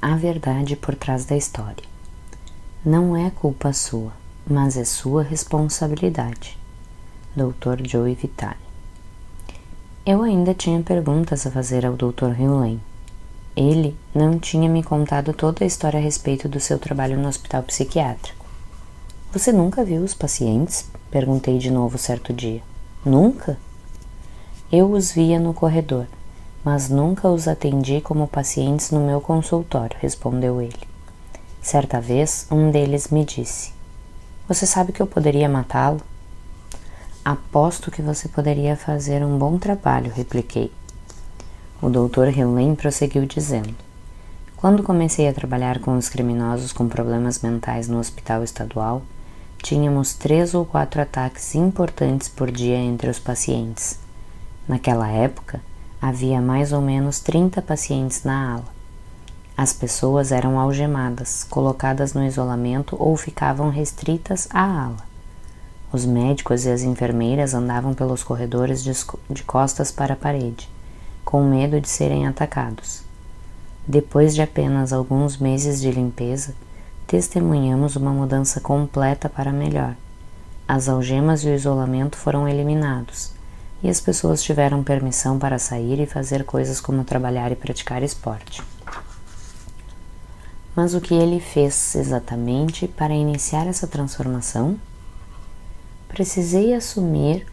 a verdade por trás da história. Não é culpa sua, mas é sua responsabilidade. Dr. Joe Vitale. Eu ainda tinha perguntas a fazer ao Dr. Hewlett. Ele não tinha me contado toda a história a respeito do seu trabalho no hospital psiquiátrico. Você nunca viu os pacientes? Perguntei de novo certo dia. Nunca? Eu os via no corredor, mas nunca os atendi como pacientes no meu consultório, respondeu ele. Certa vez, um deles me disse: Você sabe que eu poderia matá-lo? Aposto que você poderia fazer um bom trabalho, repliquei. O Dr. Hewlett prosseguiu dizendo: Quando comecei a trabalhar com os criminosos com problemas mentais no hospital estadual, tínhamos 3 ou 4 ataques importantes por dia entre os pacientes. Naquela época, havia mais ou menos 30 pacientes na ala. As pessoas eram algemadas, colocadas no isolamento ou ficavam restritas à ala. Os médicos e as enfermeiras andavam pelos corredores de costas para a parede, com medo de serem atacados. Depois de apenas alguns meses de limpeza, testemunhamos uma mudança completa para melhor. As algemas e o isolamento foram eliminados, e as pessoas tiveram permissão para sair e fazer coisas como trabalhar e praticar esporte. Mas o que ele fez exatamente para iniciar essa transformação? Precisei assumir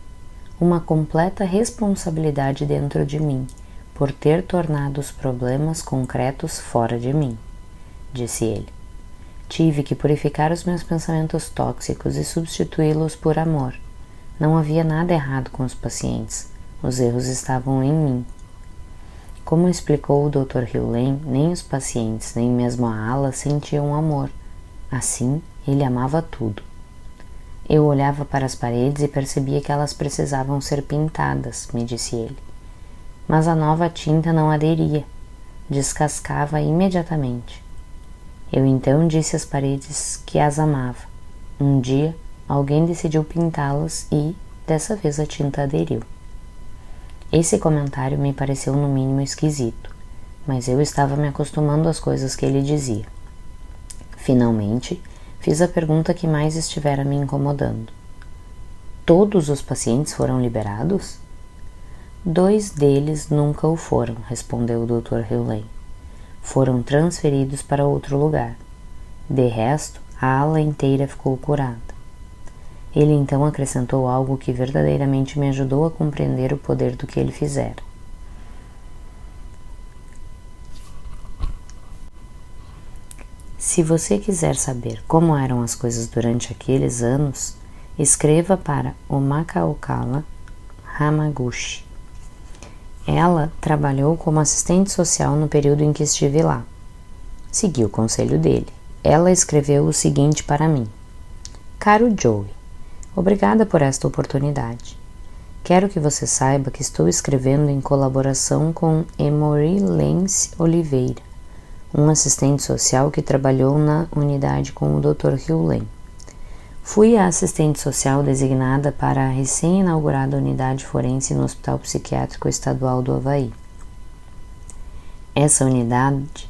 uma completa responsabilidade dentro de mim por ter tornado os problemas concretos fora de mim, disse ele. Tive que purificar os meus pensamentos tóxicos e substituí-los por amor. Não havia nada errado com os pacientes, os erros estavam em mim. Como explicou o Dr. Hewlett, nem os pacientes, nem mesmo a ala sentiam amor. Assim, ele amava tudo. Eu olhava para as paredes e percebia que elas precisavam ser pintadas, me disse ele. Mas a nova tinta não aderia, descascava imediatamente. Eu então disse às paredes que as amava. Um dia, alguém decidiu pintá-las e, dessa vez, a tinta aderiu. Esse comentário me pareceu no mínimo esquisito, mas eu estava me acostumando às coisas que ele dizia. Finalmente, fiz a pergunta que mais estivera me incomodando. Todos os pacientes foram liberados? 2 deles nunca o foram, respondeu o Dr. Hewlett. Foram transferidos para outro lugar. De resto, a ala inteira ficou curada. Ele então acrescentou algo que verdadeiramente me ajudou a compreender o poder do que ele fizera. Se você quiser saber como eram as coisas durante aqueles anos, escreva para Omaka Okala Hamaguchi. Ela trabalhou como assistente social no período em que estive lá. Segui o conselho dele. Ela escreveu o seguinte para mim: Caro Joey, obrigada por esta oportunidade. Quero que você saiba que estou escrevendo em colaboração com Emory Lance Oliveira, um assistente social que trabalhou na unidade com o Dr. Hewlett. Fui a assistente social designada para a recém-inaugurada unidade forense no Hospital Psiquiátrico Estadual do Havaí. Essa unidade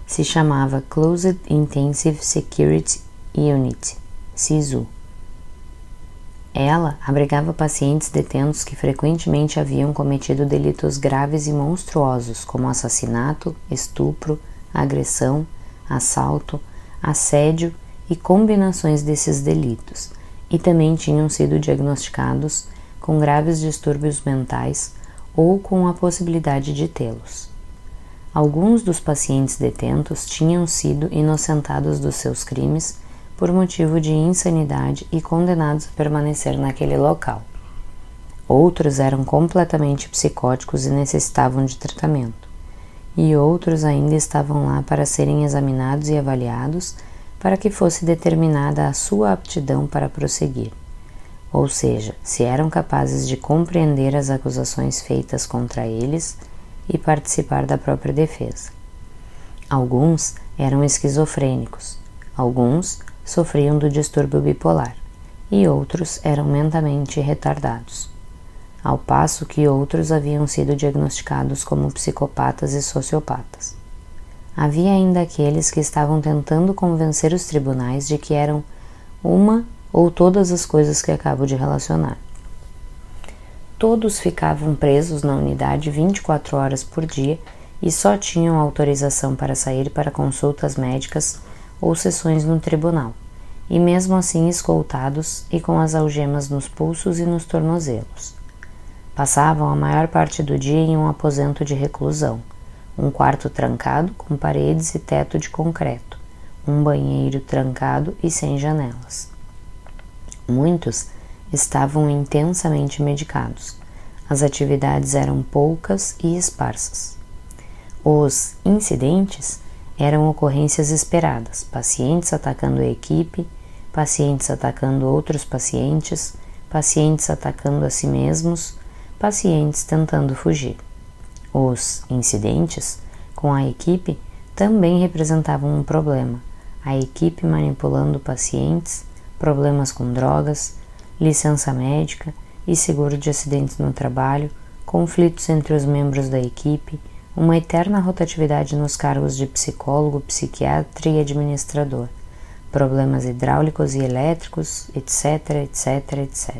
se chamava Closed Intensive Security Unit, CISU. Ela abrigava pacientes detentos que frequentemente haviam cometido delitos graves e monstruosos, como assassinato, estupro, agressão, assalto, assédio e combinações desses delitos, e também tinham sido diagnosticados com graves distúrbios mentais ou com a possibilidade de tê-los. Alguns dos pacientes detentos tinham sido inocentados dos seus crimes por motivo de insanidade e condenados a permanecer naquele local. Outros eram completamente psicóticos e necessitavam de tratamento, e outros ainda estavam lá para serem examinados e avaliados para que fosse determinada a sua aptidão para prosseguir, ou seja, se eram capazes de compreender as acusações feitas contra eles e participar da própria defesa. Alguns eram esquizofrênicos, alguns sofriam do distúrbio bipolar e outros eram mentalmente retardados, ao passo que outros haviam sido diagnosticados como psicopatas e sociopatas. Havia ainda aqueles que estavam tentando convencer os tribunais de que eram uma ou todas as coisas que acabo de relacionar. Todos ficavam presos na unidade 24 horas por dia e só tinham autorização para sair para consultas médicas ou sessões no tribunal, e mesmo assim escoltados e com as algemas nos pulsos e nos tornozelos. Passavam a maior parte do dia em um aposento de reclusão, um quarto trancado com paredes e teto de concreto, um banheiro trancado e sem janelas. Muitos estavam intensamente medicados. As atividades eram poucas e esparsas. Os incidentes eram ocorrências esperadas, pacientes atacando a equipe, pacientes atacando outros pacientes, pacientes atacando a si mesmos, pacientes tentando fugir. Os incidentes com a equipe também representavam um problema, a equipe manipulando pacientes, problemas com drogas, licença médica e seguro de acidentes no trabalho, conflitos entre os membros da equipe, uma eterna rotatividade nos cargos de psicólogo, psiquiatra e administrador, problemas hidráulicos e elétricos, etc, etc, etc.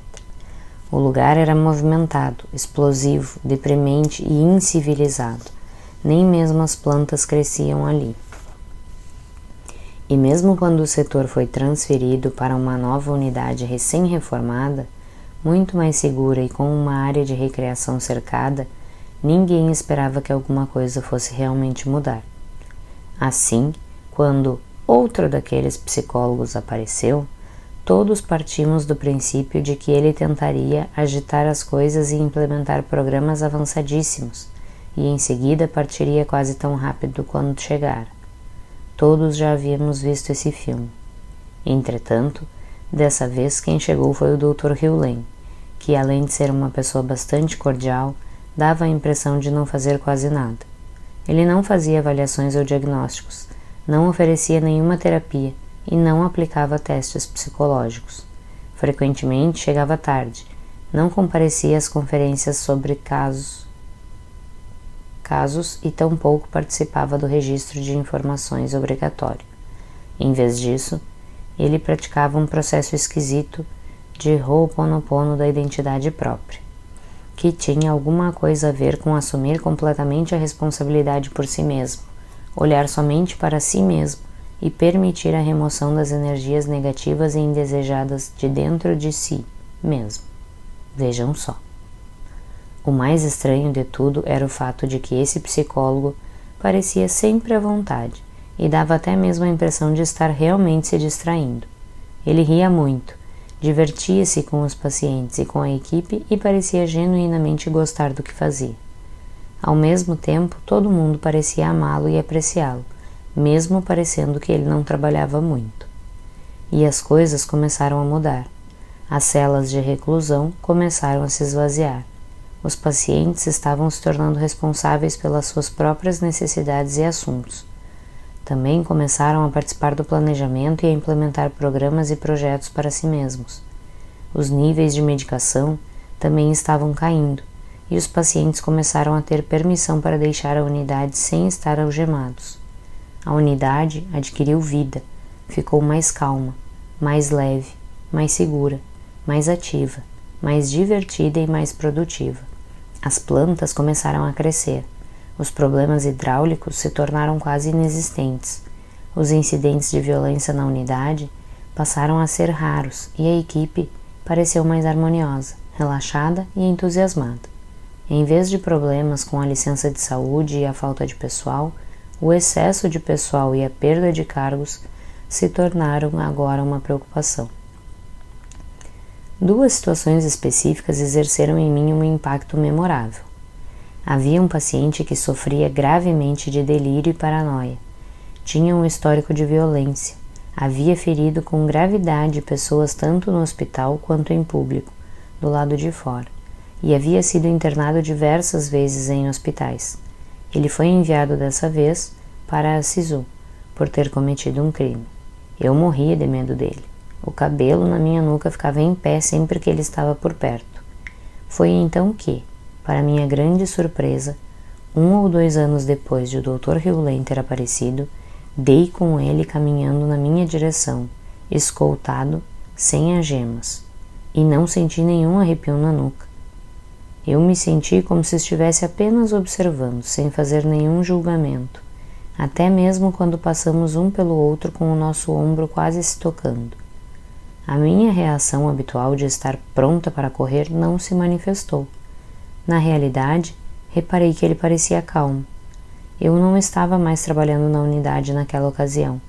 O lugar era movimentado, explosivo, deprimente e incivilizado. Nem mesmo as plantas cresciam ali. E mesmo quando o setor foi transferido para uma nova unidade recém-reformada, muito mais segura e com uma área de recreação cercada, ninguém esperava que alguma coisa fosse realmente mudar. Assim, quando outro daqueles psicólogos apareceu, todos partimos do princípio de que ele tentaria agitar as coisas e implementar programas avançadíssimos, e em seguida partiria quase tão rápido quanto chegara. Todos já havíamos visto esse filme. Entretanto, dessa vez quem chegou foi o Dr. Hewlett, que além de ser uma pessoa bastante cordial, dava a impressão de não fazer quase nada. Ele não fazia avaliações ou diagnósticos, não oferecia nenhuma terapia e não aplicava testes psicológicos. Frequentemente chegava tarde, não comparecia às conferências sobre casos e tampouco participava do registro de informações obrigatório. Em vez disso, ele praticava um processo esquisito de Ho'oponopono da identidade própria, que tinha alguma coisa a ver com assumir completamente a responsabilidade por si mesmo, olhar somente para si mesmo e permitir a remoção das energias negativas e indesejadas de dentro de si mesmo. Vejam só. O mais estranho de tudo era o fato de que esse psicólogo parecia sempre à vontade e dava até mesmo a impressão de estar realmente se distraindo. Ele ria muito, divertia-se com os pacientes e com a equipe e parecia genuinamente gostar do que fazia. Ao mesmo tempo, todo mundo parecia amá-lo e apreciá-lo, mesmo parecendo que ele não trabalhava muito. E as coisas começaram a mudar. As celas de reclusão começaram a se esvaziar. Os pacientes estavam se tornando responsáveis pelas suas próprias necessidades e assuntos. Também começaram a participar do planejamento e a implementar programas e projetos para si mesmos. Os níveis de medicação também estavam caindo, e os pacientes começaram a ter permissão para deixar a unidade sem estar algemados. A unidade adquiriu vida, ficou mais calma, mais leve, mais segura, mais ativa, mais divertida e mais produtiva. As plantas começaram a crescer. Os problemas hidráulicos se tornaram quase inexistentes. Os incidentes de violência na unidade passaram a ser raros e a equipe pareceu mais harmoniosa, relaxada e entusiasmada. Em vez de problemas com a licença de saúde e a falta de pessoal, o excesso de pessoal e a perda de cargos se tornaram agora uma preocupação. Duas situações específicas exerceram em mim um impacto memorável. Havia um paciente que sofria gravemente de delírio e paranoia. Tinha um histórico de violência. Havia ferido com gravidade pessoas tanto no hospital quanto em público, do lado de fora, e havia sido internado diversas vezes em hospitais. Ele foi enviado dessa vez para a SISU, por ter cometido um crime. Eu morria de medo dele. O cabelo na minha nuca ficava em pé sempre que ele estava por perto. Foi então que, para minha grande surpresa, 1 ou 2 anos depois de o Dr. Hewlett ter aparecido, dei com ele caminhando na minha direção, escoltado, sem algemas, e não senti nenhum arrepio na nuca. Eu me senti como se estivesse apenas observando, sem fazer nenhum julgamento, até mesmo quando passamos um pelo outro com o nosso ombro quase se tocando. A minha reação habitual de estar pronta para correr não se manifestou. Na realidade, reparei que ele parecia calmo. Eu não estava mais trabalhando na unidade naquela ocasião,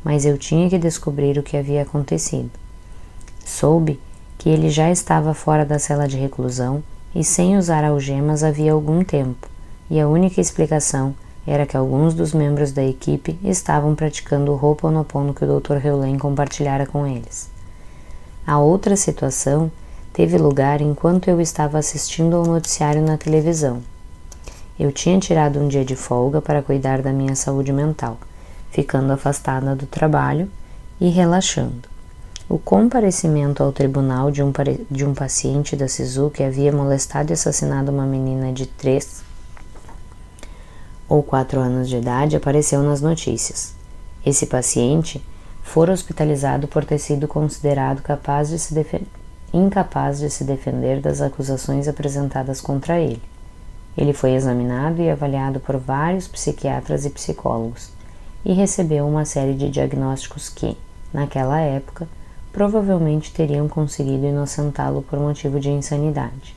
mas eu tinha que descobrir o que havia acontecido. Soube que ele já estava fora da cela de reclusão e sem usar algemas havia algum tempo, e a única explicação era que alguns dos membros da equipe estavam praticando o Ho'oponopono que o Dr. Hewlett compartilhara com eles. A outra situação teve lugar enquanto eu estava assistindo ao noticiário na televisão. Eu tinha tirado um dia de folga para cuidar da minha saúde mental, ficando afastada do trabalho e relaxando. O comparecimento ao tribunal de um paciente da SISU que havia molestado e assassinado uma menina de 3 ou 4 anos de idade apareceu nas notícias. Esse paciente fora hospitalizado por ter sido considerado incapaz de se defender das acusações apresentadas contra ele. Ele foi examinado e avaliado por vários psiquiatras e psicólogos e recebeu uma série de diagnósticos que, naquela época, provavelmente teriam conseguido inocentá-lo por motivo de insanidade.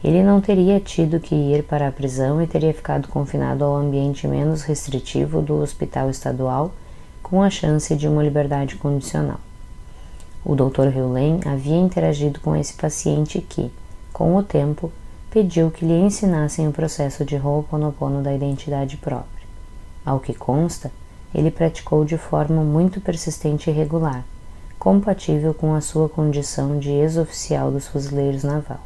Ele não teria tido que ir para a prisão e teria ficado confinado ao ambiente menos restritivo do hospital estadual, com a chance de uma liberdade condicional. O Dr. Hewlett havia interagido com esse paciente que, com o tempo, pediu que lhe ensinassem o processo de Ho'oponopono da identidade própria. Ao que consta, ele praticou de forma muito persistente e regular, compatível com a sua condição de ex-oficial dos Fuzileiros Naval.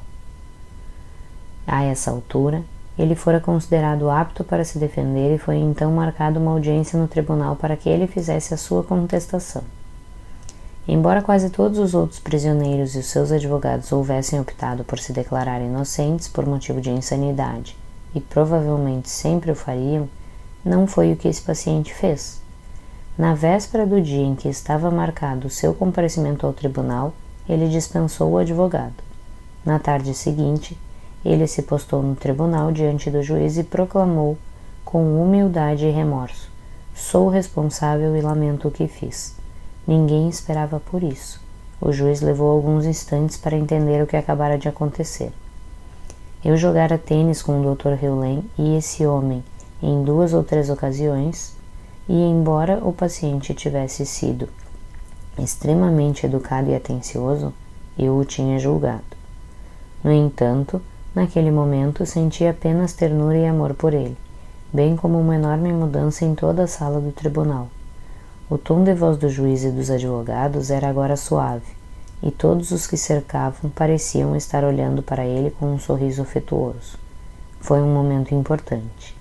A essa altura, ele fora considerado apto para se defender e foi então marcada uma audiência no tribunal para que ele fizesse a sua contestação. Embora quase todos os outros prisioneiros e os seus advogados houvessem optado por se declarar inocentes por motivo de insanidade, e provavelmente sempre o fariam, não foi o que esse paciente fez. Na véspera do dia em que estava marcado o seu comparecimento ao tribunal, ele dispensou o advogado. Na tarde seguinte, ele se postou no tribunal diante do juiz e proclamou, com humildade e remorso: "Sou responsável e lamento o que fiz." Ninguém esperava por isso. O juiz levou alguns instantes para entender o que acabara de acontecer. Eu jogara tênis com o Dr. Hewlett e esse homem em 2 ou 3 ocasiões, e embora o paciente tivesse sido extremamente educado e atencioso, eu o tinha julgado. No entanto, naquele momento senti apenas ternura e amor por ele, bem como uma enorme mudança em toda a sala do tribunal. O tom de voz do juiz e dos advogados era agora suave, e todos os que cercavam pareciam estar olhando para ele com um sorriso afetuoso. Foi um momento importante.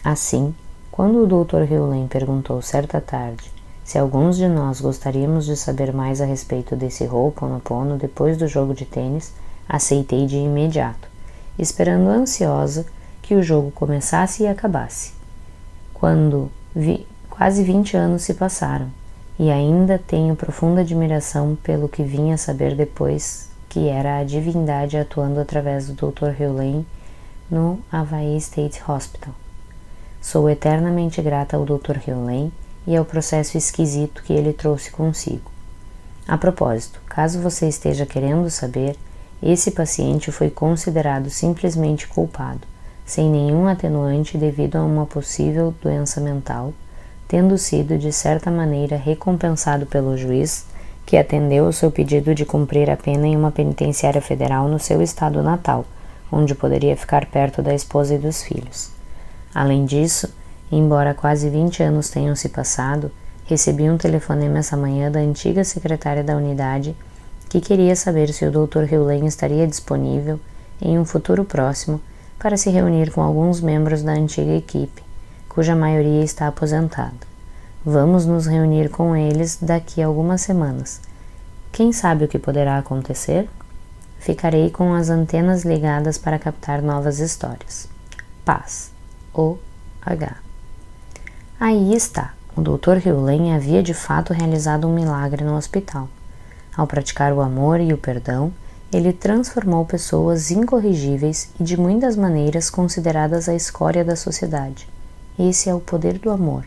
Assim, quando o Dr. Hewlett perguntou certa tarde se alguns de nós gostaríamos de saber mais a respeito desse Ho'oponopono depois do jogo de tênis, aceitei de imediato, esperando ansiosa que o jogo começasse e acabasse. Quase 20 anos se passaram, e ainda tenho profunda admiração pelo que vim a saber depois, que era a divindade atuando através do Dr. Hewlett no Hawaii State Hospital. Sou eternamente grata ao Dr. Hewlett e ao processo esquisito que ele trouxe consigo. A propósito, caso você esteja querendo saber, esse paciente foi considerado simplesmente culpado, sem nenhum atenuante devido a uma possível doença mental, tendo sido de certa maneira recompensado pelo juiz, que atendeu ao seu pedido de cumprir a pena em uma penitenciária federal no seu estado natal, onde poderia ficar perto da esposa e dos filhos. Além disso, embora quase 20 anos tenham se passado, recebi um telefonema essa manhã da antiga secretária da unidade que queria saber se o Dr. Hewlett estaria disponível, em um futuro próximo, para se reunir com alguns membros da antiga equipe, cuja maioria está aposentada. Vamos nos reunir com eles daqui a algumas semanas. Quem sabe o que poderá acontecer? Ficarei com as antenas ligadas para captar novas histórias. Paz. Aí está, o Dr. Hewlett havia de fato realizado um milagre no hospital. Ao praticar o amor e o perdão, ele transformou pessoas incorrigíveis e de muitas maneiras consideradas a escória da sociedade. Esse é o poder do amor.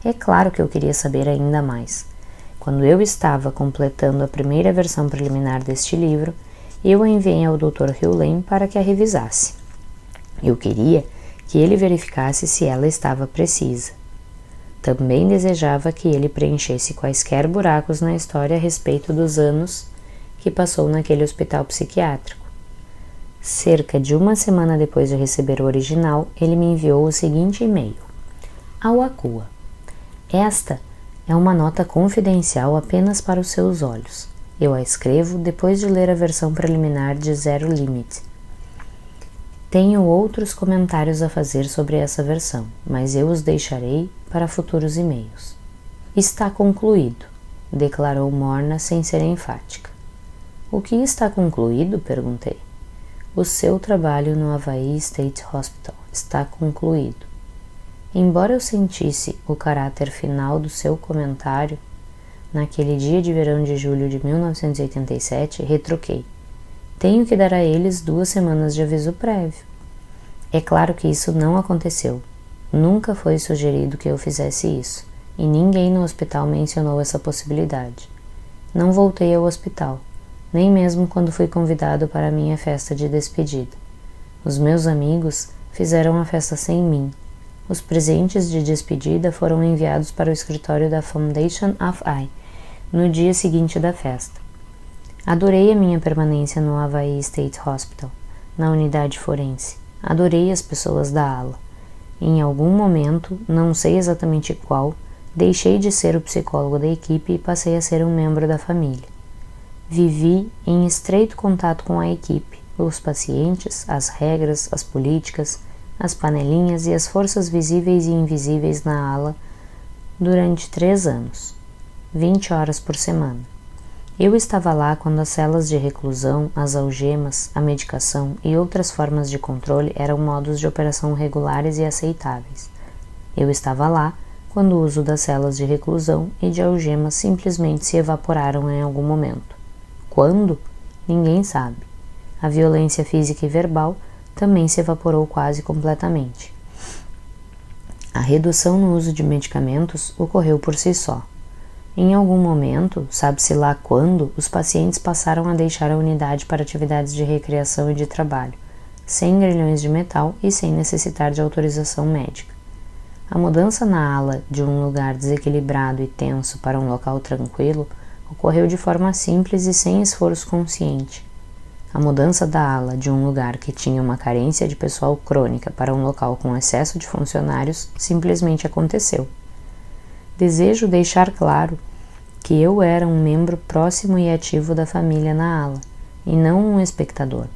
É claro que eu queria saber ainda mais. Quando eu estava completando a primeira versão preliminar deste livro, eu a enviei ao Dr. Hewlett para que a revisasse. Eu queria que ele verificasse se ela estava precisa. Também desejava que ele preenchesse quaisquer buracos na história a respeito dos anos que passou naquele hospital psiquiátrico. Cerca de uma semana depois de receber o original, ele me enviou o seguinte e-mail. Ao Akua. Esta é uma nota confidencial apenas para os seus olhos. Eu a escrevo depois de ler a versão preliminar de Zero Limit. Tenho outros comentários a fazer sobre essa versão, mas eu os deixarei para futuros e-mails. Está concluído, declarou Morna sem ser enfática. O que está concluído? Perguntei. O seu trabalho no Hawaii State Hospital está concluído. Embora eu sentisse o caráter final do seu comentário, naquele dia de verão de julho de 1987, retruquei. Tenho que dar a eles 2 semanas de aviso prévio. É claro que isso não aconteceu. Nunca foi sugerido que eu fizesse isso, e ninguém no hospital mencionou essa possibilidade. Não voltei ao hospital, nem mesmo quando fui convidado para a minha festa de despedida. Os meus amigos fizeram a festa sem mim. Os presentes de despedida foram enviados para o escritório da Foundation of I no dia seguinte da festa. Adorei a minha permanência no Hawaii State Hospital, na unidade forense. Adorei as pessoas da ala. Em algum momento, não sei exatamente qual, deixei de ser o psicólogo da equipe e passei a ser um membro da família. Vivi em estreito contato com a equipe, os pacientes, as regras, as políticas, as panelinhas e as forças visíveis e invisíveis na ala durante 3 anos, 20 horas por semana. Eu estava lá quando as celas de reclusão, as algemas, a medicação e outras formas de controle eram modos de operação regulares e aceitáveis. Eu estava lá quando o uso das celas de reclusão e de algemas simplesmente se evaporaram em algum momento. Quando? Ninguém sabe. A violência física e verbal também se evaporou quase completamente. A redução no uso de medicamentos ocorreu por si só. Em algum momento, sabe-se lá quando, os pacientes passaram a deixar a unidade para atividades de recreação e de trabalho, sem grilhões de metal e sem necessitar de autorização médica. A mudança na ala de um lugar desequilibrado e tenso para um local tranquilo ocorreu de forma simples e sem esforço consciente. A mudança da ala de um lugar que tinha uma carência de pessoal crônica para um local com excesso de funcionários simplesmente aconteceu. Desejo deixar claro que eu era um membro próximo e ativo da família na ala, e não um espectador.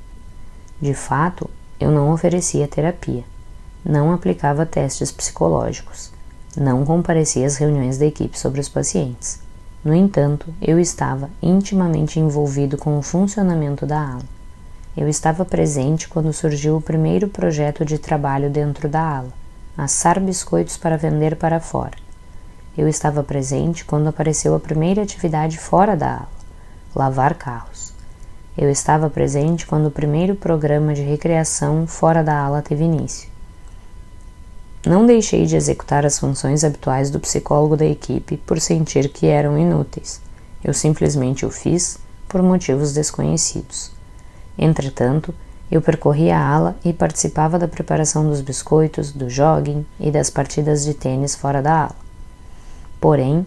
De fato, eu não oferecia terapia, não aplicava testes psicológicos, não comparecia às reuniões da equipe sobre os pacientes. No entanto, eu estava intimamente envolvido com o funcionamento da ala. Eu estava presente quando surgiu o primeiro projeto de trabalho dentro da ala, assar biscoitos para vender para fora. Eu estava presente quando apareceu a primeira atividade fora da ala, lavar carros. Eu estava presente quando o primeiro programa de recreação fora da ala teve início. Não deixei de executar as funções habituais do psicólogo da equipe por sentir que eram inúteis. Eu simplesmente o fiz por motivos desconhecidos. Entretanto, eu percorria a ala e participava da preparação dos biscoitos, do jogging e das partidas de tênis fora da ala. Porém,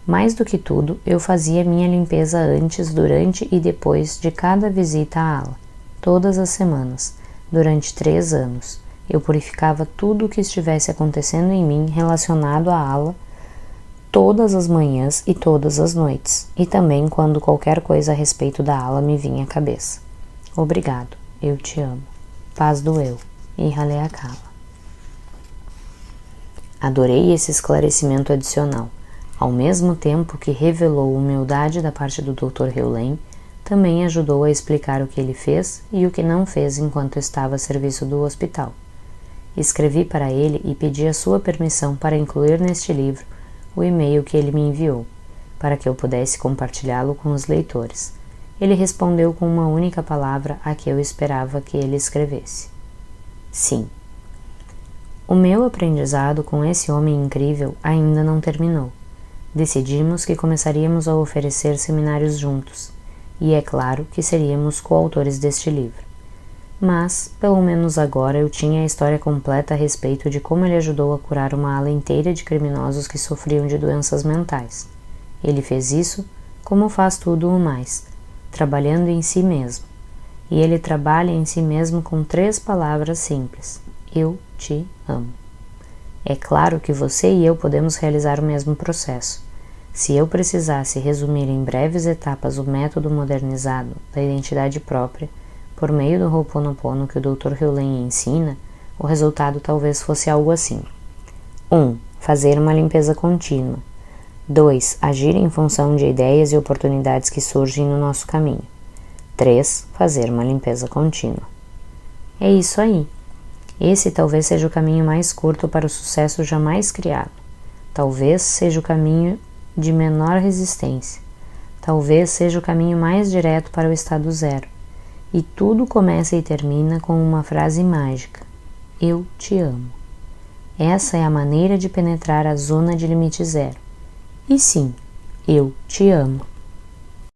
mais do que tudo, eu fazia minha limpeza antes, durante e depois de cada visita à ala, todas as semanas, durante 3 anos. Eu purificava tudo o que estivesse acontecendo em mim relacionado à ala, todas as manhãs e todas as noites, e também quando qualquer coisa a respeito da ala me vinha à cabeça. Obrigado, eu te amo. Paz do eu, e Haleakala. Adorei esse esclarecimento adicional. Ao mesmo tempo que revelou humildade da parte do Dr. Hewlett, também ajudou a explicar o que ele fez e o que não fez enquanto estava a serviço do hospital. Escrevi para ele e pedi a sua permissão para incluir neste livro o e-mail que ele me enviou, para que eu pudesse compartilhá-lo com os leitores. Ele respondeu com uma única palavra a que eu esperava que ele escrevesse: sim. O meu aprendizado com esse homem incrível ainda não terminou. Decidimos que começaríamos a oferecer seminários juntos, e é claro que seríamos coautores deste livro. Mas, pelo menos agora, eu tinha a história completa a respeito de como ele ajudou a curar uma ala inteira de criminosos que sofriam de doenças mentais. Ele fez isso, como faz tudo o mais, trabalhando em si mesmo. E ele trabalha em si mesmo com 3 palavras simples: eu te amo. É claro que você e eu podemos realizar o mesmo processo. Se eu precisasse resumir em breves etapas o método modernizado da identidade própria, por meio do Ho'oponopono que o Dr. Hewlett ensina, o resultado talvez fosse algo assim: 1. Fazer uma limpeza contínua. 2. Agir em função de ideias e oportunidades que surgem no nosso caminho. 3. Fazer uma limpeza contínua. É isso aí. Esse talvez seja o caminho mais curto para o sucesso jamais criado. Talvez seja o caminho de menor resistência. Talvez seja o caminho mais direto para o estado zero. E tudo começa e termina com uma frase mágica: eu te amo. Essa é a maneira de penetrar a zona de limite zero. E sim, eu te amo.